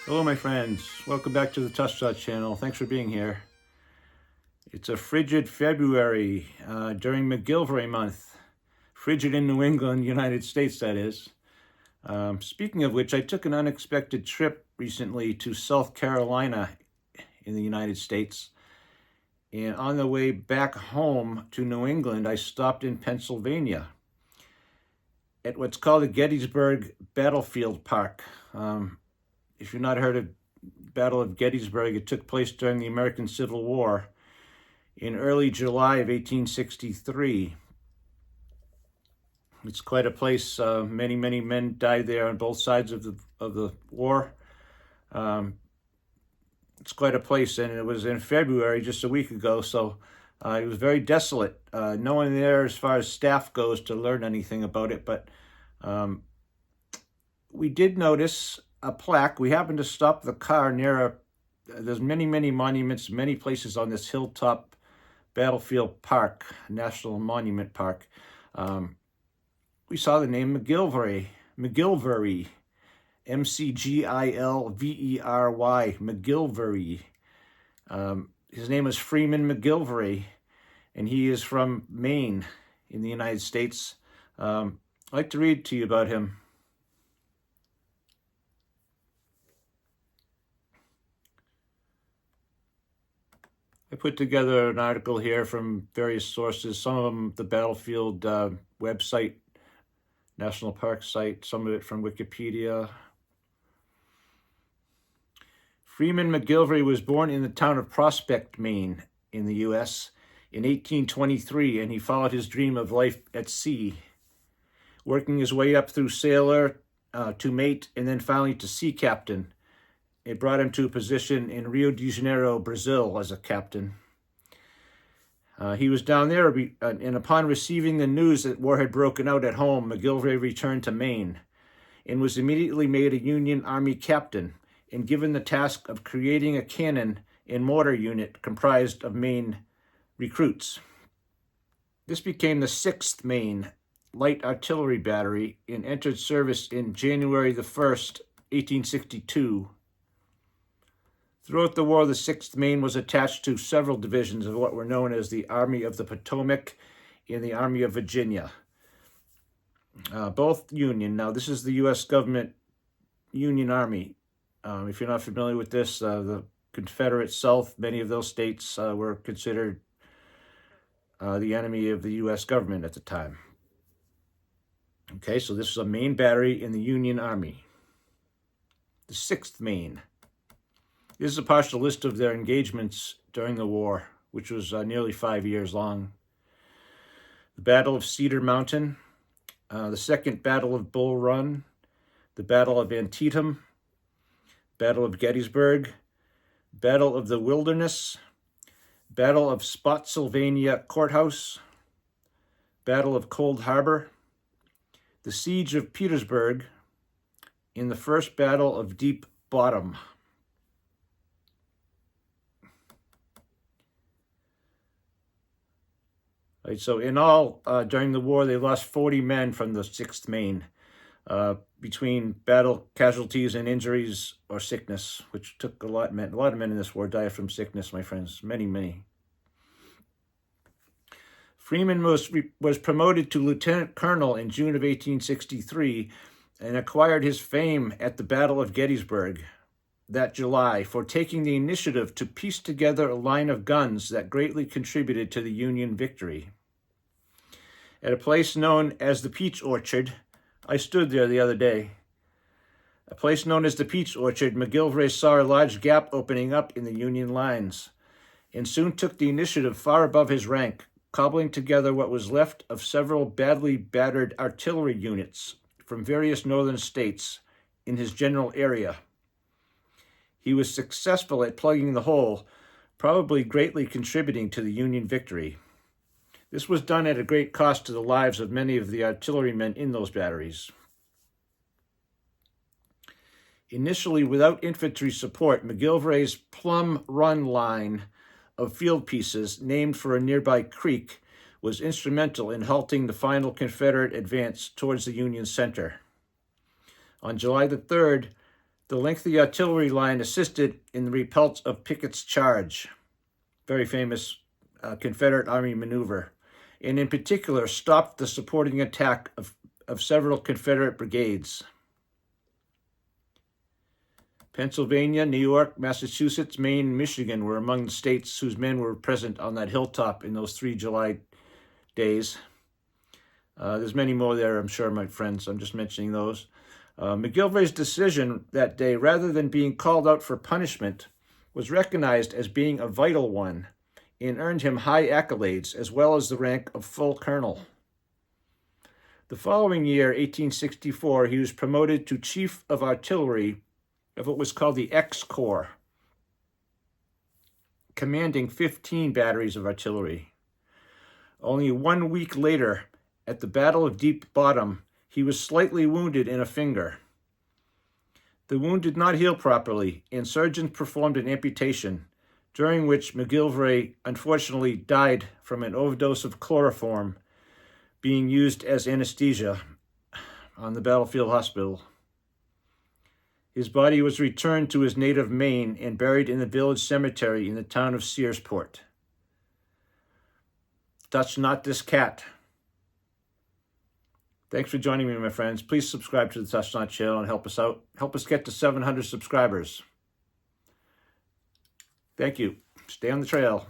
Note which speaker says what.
Speaker 1: Hello, my friends. Welcome back to the Touch Shot channel. Thanks for being here. It's a frigid February during McGilvery month. Frigid in New England, United States, that is. Speaking of which, I took an unexpected trip recently to South Carolina in the United States. And on the way back home to New England, I stopped in Pennsylvania at what's called the Gettysburg Battlefield Park. If you've not heard of Battle of Gettysburg, it took place during the American Civil War in early July of 1863. It's quite a place. Many men died there on both sides of the war. It's quite a place, and it was in February, just a week ago, so it was very desolate. No one there as far as staff goes to learn anything about it, but we did notice a plaque. We happened to stop the car near there's many monuments, many places on this hilltop battlefield park, National Monument Park. We saw the name McGilvery, McGilvery, McGilvery. His name is Freeman McGilvery, and he is from Maine in the United States. I'd like to read to you about him. I put together an article here from various sources, some of them the Battlefield website, National Park site, some of it from Wikipedia. Freeman McGilvery was born in the town of Prospect, Maine, in the U.S. in 1823, and he followed his dream of life at sea, working his way up through sailor to mate, and then finally to sea captain. It brought him to a position in Rio de Janeiro, Brazil, as a captain. He was down there, and upon receiving the news that war had broken out at home, McGilvery returned to Maine and was immediately made a Union Army captain and given the task of creating a cannon and mortar unit comprised of Maine recruits. This became the 6th Maine Light Artillery Battery and entered service in January the 1st, 1862. Throughout the war, the 6th Maine was attached to several divisions of what were known as the Army of the Potomac and the Army of Virginia. Both Union. Now, this is the U.S. government Union Army. If you're not familiar with this, the Confederate South, many of those states were considered the enemy of the U.S. government at the time. Okay, so this is a Maine battery in the Union Army. The 6th Maine. This is a partial list of their engagements during the war, which was nearly 5 years long. The Battle of Cedar Mountain, the Second Battle of Bull Run, the Battle of Antietam, Battle of Gettysburg, Battle of the Wilderness, Battle of Spotsylvania Courthouse, Battle of Cold Harbor, the Siege of Petersburg, and the First Battle of Deep Bottom. Right, so in all, during the war, they lost 40 men from the 6th Maine between battle casualties and injuries or sickness, which took a lot of men. A lot of men in this war died from sickness, my friends, many. Freeman was promoted to lieutenant colonel in June of 1863 and acquired his fame at the Battle of Gettysburg that July for taking the initiative to piece together a line of guns that greatly contributed to the Union victory. At a place known as the Peach Orchard, I stood there the other day. A place known as the Peach Orchard, McGilvery saw a large gap opening up in the Union lines and soon took the initiative far above his rank, cobbling together what was left of several badly battered artillery units from various northern states in his general area. He was successful at plugging the hole, probably greatly contributing to the Union victory. This was done at a great cost to the lives of many of the artillerymen in those batteries. Initially, without infantry support, McGilvery's Plum Run line of field pieces, named for a nearby creek, was instrumental in halting the final Confederate advance towards the Union center. On July the 3rd, The lengthy artillery line assisted in the repulse of Pickett's charge, very famous Confederate Army maneuver, and in particular stopped the supporting attack of several Confederate brigades. Pennsylvania, New York, Massachusetts, Maine, Michigan were among the states whose men were present on that hilltop in those 3 July days. There's many more there, I'm sure, my friends. I'm just mentioning those. McGilvery's decision that day, rather than being called out for punishment, was recognized as being a vital one and earned him high accolades, as well as the rank of full colonel. The following year, 1864, he was promoted to Chief of Artillery of what was called the X Corps, commanding 15 batteries of artillery. Only 1 week later, at the Battle of Deep Bottom, he was slightly wounded in a finger. The wound did not heal properly, and surgeons performed an amputation, during which McGilvery unfortunately died from an overdose of chloroform being used as anesthesia on the battlefield hospital. His body was returned to his native Maine and buried in the village cemetery in the town of Searsport. Touch not this cat. Thanks for joining me, my friends. Please subscribe to the Touch Not channel and help us out. Help us get to 700 subscribers. Thank you. Stay on the trail.